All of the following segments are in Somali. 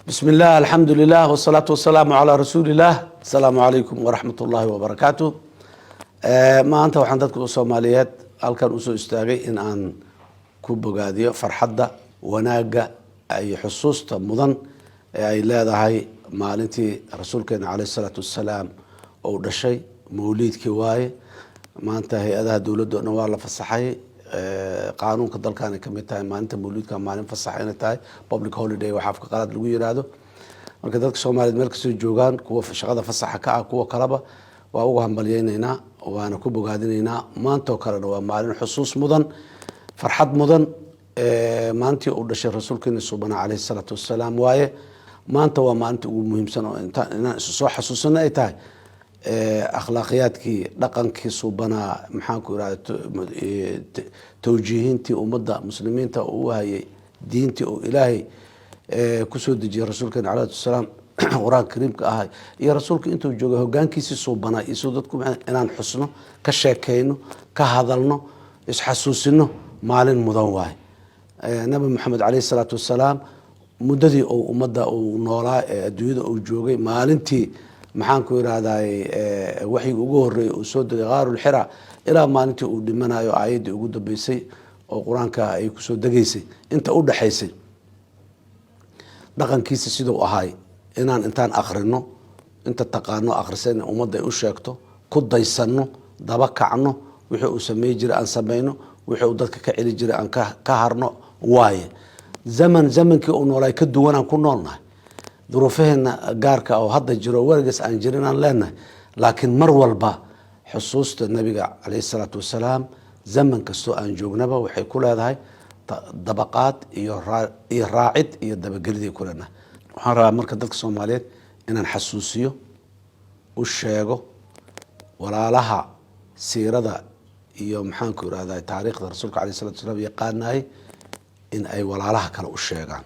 بسم الله الحمد لله والصلاة والسلام على رسول الله. السلام عليكم ورحمة الله وبركاته. ما أنت وحن dadka Soomaaliyeed halkan u soo istaagay in aan ku bogaadiyo farxadda wanaaga ay xusuusta mudan ee ay leedahay maalintii rasuulkeena calayhi salaatu wassalaam oo dhashay mawliidkii waaye maanta hay-adaha dawladda oo waa la fasaxay qaanuunka dalkan ka mid tahay maalinta mawliidka maalin fasax inay tahay public holiday waxa afka qalaad lagu yiraahdo marka dadka Soomaaliyeed meel kasta joogaan kuwa shaqada fasaxa ka ah kuwa kalaba waa ugu hambalyeynayna waana ku bogaadinaynaa maanta oo kale waa maalin xusuus mudan farxad mudan maantii uu dhashay rasuulkeena subhanahu alayhi salatu wassalaam waaye maanta waa maalinta ugu muhiimsan oo inaan soo xasuusana ay tahay akhlaaqiyadkii dhaqankii subhanahu maxaan ku iraahdaa tawjiihintii ummadda muslimiinta uu hayay diintii oo ilaahay ku soo dejiyay rasuulkeena calayhi salaam quraan kariimka ah iyo rasuulka intuu joogay hoggaankiisa subhana iyo dadku inaan xusno ka sheekeyno ka hadalno isxasuusino maalin mudan waay nabi maxamed calayhi salaatu wassalaam muddadii oo ummadda uu noolaa adduunyada uu joogay maalintii maxaan ku iraahday waxiga ugu horeeyay oo soo degay qaarul xira ilaa maalintii uu dhimanayo aayadii ugu dambeysay oo quraanka ay ku soo degaysay inta u dhaxaysay dhaqankiisa sidoo ahay inaan intaan akhrino inta taqaano akhrisan ummadda ay u sheegto ku daysano daba kacno wixii uu sameey jiray aan sameeyno wixii uu dadka ka celi jiray aan ka harno waaye zamankii uu noolay ka duwan aan ku noolnahay duruufaheena gaarka oo hadda jiro wargeys aan jirin aan leenahay laakiin mar walba xusuusta nabiga calayhi salaatu wassalaam zaman kastoo aan joognaba waxay ku leedahay dabaqaad iyo raacid iyo dabagelidii ku leenahay waxaan rabaa marka dadka Soomaaliyeed inaan xasuusiyo u sheego walaalaha siirada iyo maxaan ku iraahdaa taariikhda rasuulka calayhi salaatu wassalaam yaqaanay in ay walaalaha kale u sheegaan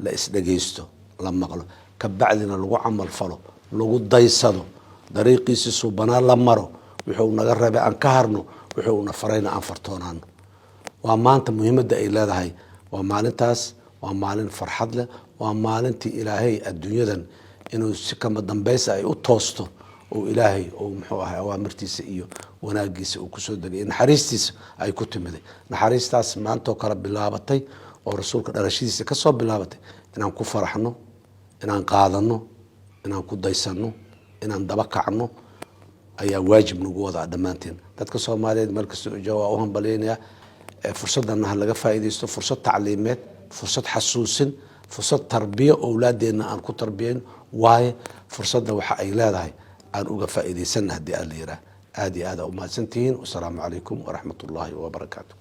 la isdhageysto la maqlo ka bacdina lagu amal falo lagu daysado dariiqiisa subhana la maro wuxuu naga rabay aan ka harno wuxuu na farayna aan fartoonaano waa maanta muhiimadda ay leedahay waa maalintaas waa maalin farxad leh waa maalintii ilaahay adduunyadan inuu si kama dambaysa ay u toosto oo ilaahay oo muxuu ahaa awaamirtiisa iyo wanaagiisa uu ku soo degay naxariistiisa ay ku timiday naxariistaas maanta kala bilaabatay oo rasuulka dhalashadiisa ka soo bilaabatay inaan ku faraxno inaan qaadano inaan ku daysano inaan daba kacno ayaa waajib nagu wada dhamaanteen dadka Soomaaliyeed meel kasta oo jooga u hambalyeynaya fursadan laga faa'iideysto fursad tacliimeed fursad xasuusin fursad tarbiya awlaadeena aan ku tarbiyeen waaye fursadda waxa ay leedahay aan uga faa'iideysanahay hadii aan leeyahay aad iyo aad u mahadsantihiin wassalaamu calaykum waraxmatullaahi wabarakaatuh